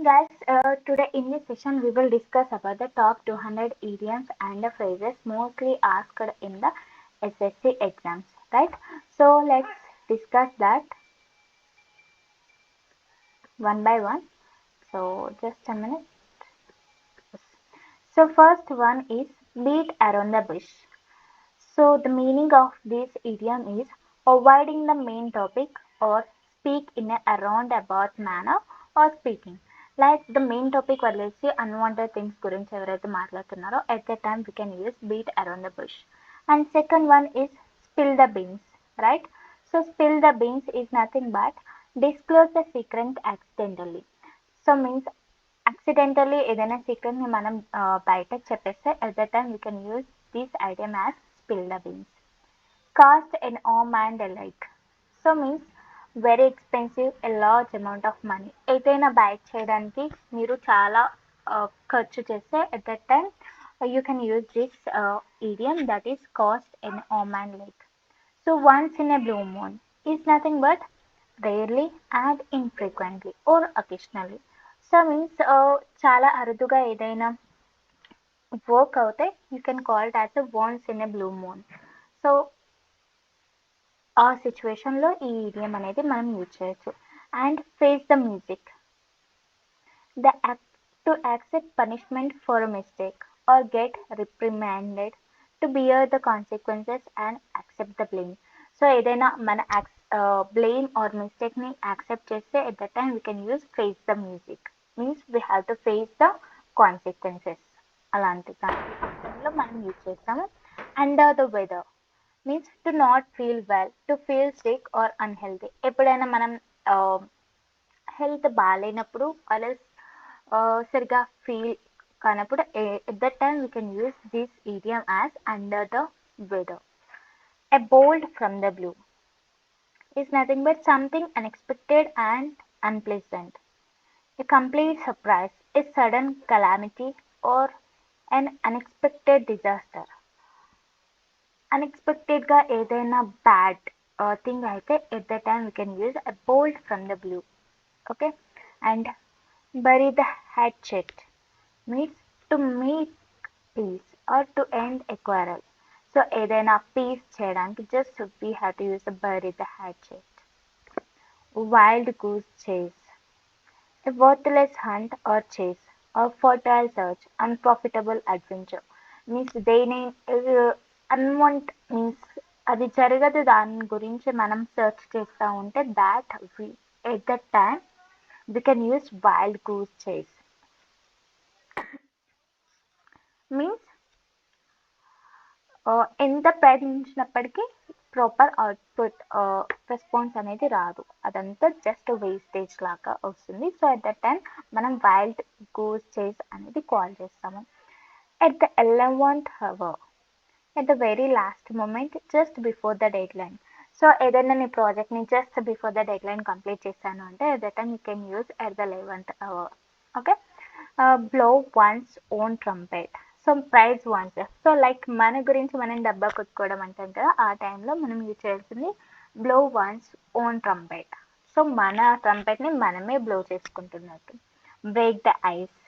Guys, today in this session we will discuss about the top 200 idioms and the phrases mostly asked in the SSC exams, right? So let's discuss that one by one. So just a minute. So first one is beat around the bush. So the meaning of this idiom is avoiding the main topic or speak in a roundabout manner or speaking. Like the main topic వదిలేసి unwanted things గురించి ఎవరైతే మాట్లాడుతున్నారో at that time we can use beat around the bush. And second one is spill the beans, right? So spill the beans is nothing but disclose the secret accidentally. So means accidentally ఏదైనా secret ని మనం బయట చెప్పేస్తే at that time we can use this idiom as spill the beans. Cost an arm and a leg. So means very expensive, a large amount of money. ఏదైనా bike చేయడానికి మీరు చాలా ఖర్చు చేస్తే at that time you can use this idiom, that is cost an arm and leg. So once in a blue moon is nothing but rarely and infrequently or occasionally. So means చాలా అరుదుగా ఏదైనా work అవుతే you can call it as once in a blue moon. So ఆ సిచ్యువేషన్లో ఈ idiom అనేది మనం use చేయొచ్చు. And face the music, the act to accept punishment for a mistake or get reprimanded, to bear the consequences and accept the blame. So ఏదైనా మన blame or మిస్టేక్ని accept చేస్తే at the time we can use face the music, means we have to face the consequences. అలాంటి దాంట్లో మనం use చేస్తాము. Under the weather means to not feel well, to feel sick or unhealthy. ఎప్పుడైనా మనం health బాగాలేనప్పుడు అలా సరిగా feel కానప్పుడు at that time we can use this idiom as under the weather. A bolt from the blue is nothing but something unexpected and unpleasant. A complete surprise, a sudden calamity, or an unexpected disaster. Unexpectedగా ఏదైనా bad thing అయితే at the time we can use a bolt from the blue. Okay, and bury the hatchet means to make peace or to end a quarrel. So ఏదైనా piece చేయడానికి just we have to use bury the hatchet. Wild goose chase, a worthless hunt or chase, or fertile search, unprofitable adventure. Means దేని అన్వాంట్ means అది జరగదు దాని గురించి మనం search చేస్తూ ఉంటే that at that time we can use wild goose chase. Means ఎంత ప్రయత్నించినప్పటికీ proper output response అనేది రాదు, అదంతా జస్ట్ వేస్టేజ్ లాగా వస్తుంది. సో అట్ దట్ టైం మనం వైల్డ్ గూస్ చేస్ అనేది కాల్ చేస్తాము. At the 11th hour, at the very last moment, just before the deadline. So ఏదైనా నీ ప్రాజెక్ట్ని just before the deadline complete చేశాను అంటే at the time you can use at the 11th hour. Okay, blow one's own trumpet. So praise one's, so like మన గురించి మనం డబ్బా కొట్టుకోవడం అంటాం కదా, ఆ టైంలో మనం యూజ్ చేయాల్సింది blow one's own trumpet. So మన ట్రంపెట్ని మనమే బ్లో చేసుకుంటున్నట్టు. Break the ice,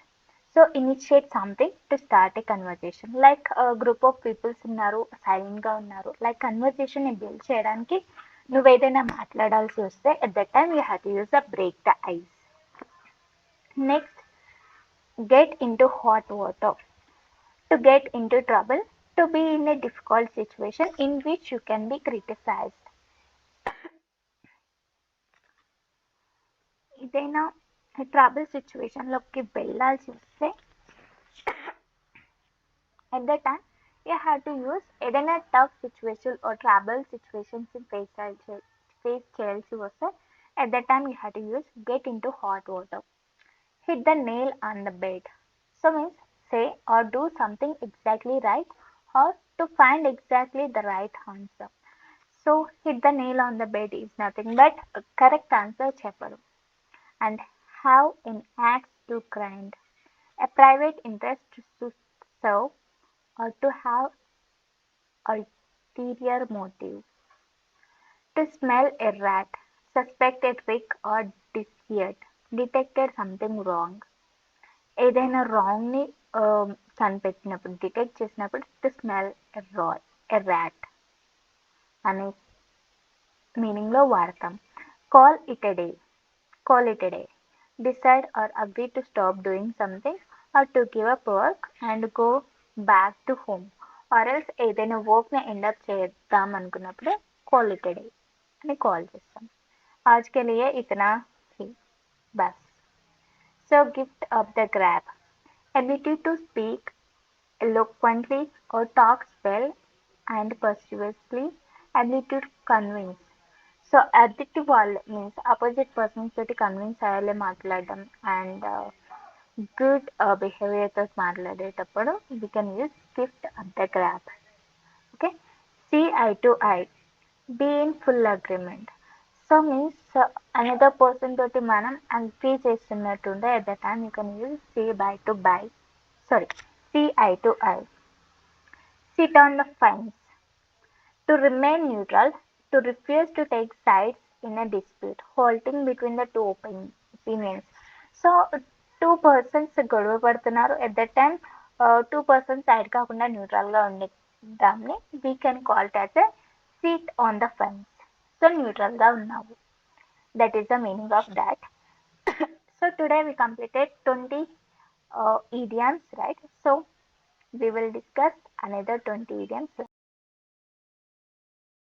so initiate something to start a conversation. Like group of peoples ఉన్నారు, సైలెంట్గా ఉన్నారు, లైక్ కన్వర్జేషన్ని బిల్డ్ చేయడానికి నువ్వు ఏదైనా మాట్లాడాల్సి వస్తే at that time you have to use the break the ice. Next, get into hot water, to get into trouble, to be in a difficult situation in which you can be criticized. ఏదైనా trouble సిచ్యువేషన్లోకి వెళ్ళాల్సి వస్తే at that time you have to use ఏదైనా tough situation or trouble situations face చేయాల్సి వస్తే at that time you have to use get into hot water. Hit the nail on the bed, so means say or do something exactly right or to find exactly the right answer. So hit the nail on the bed is nothing but a correct answer చెప్పడం. And have an axe to grind, a private interest to serve or to have ulterior motive. To smell a rat, suspect a trick or deceit. Detected something wrong. ఏదైనా రాంగ్ని కనిపెట్టినప్పుడు, detect చేసినప్పుడు, to smell a rat అనే మీనింగ్లో వాడతాం. Call it a day. Call it a day. Decide or agree to stop doing something or to give up work and go back to home. Or else ఏదైనా వర్క్ని end up చేద్దాం అనుకున్నప్పుడు call it A day అని call చేస్తాం. आज के लिए इतना ही बस. So gift of the grab. Ability to speak eloquently or talk well and persuasively. Ability to convince. So ఎదుటి వాళ్ళు మీన్స్ అపోజిట్ పర్సన్స్ తోటి కన్విన్స్ అయ్యేలా మాట్లాడడం అండ్ గుడ్ బిహేవియర్తో మాట్లాడేటప్పుడు we can use gift of the grab. Okay, see eye to eye, be in full agreement. So means another person తోటి మనం agree చేస్తున్నట్టుండే at the time you can use see eye to eye. Sit on the fence. To remain neutral, to refuse to take sides in a dispute, halting between the two opinions. So two persons గొడవ పడుతున్నారు, at the time two persons side కాకుండా న్యూట్రల్గా ఉండేదాన్ని we can call it as a seat on the fence. So న్యూట్రల్గా ఉన్నావు, that is the meaning of that. So today we completed 20 idioms, right? So we will discuss another 20 idioms.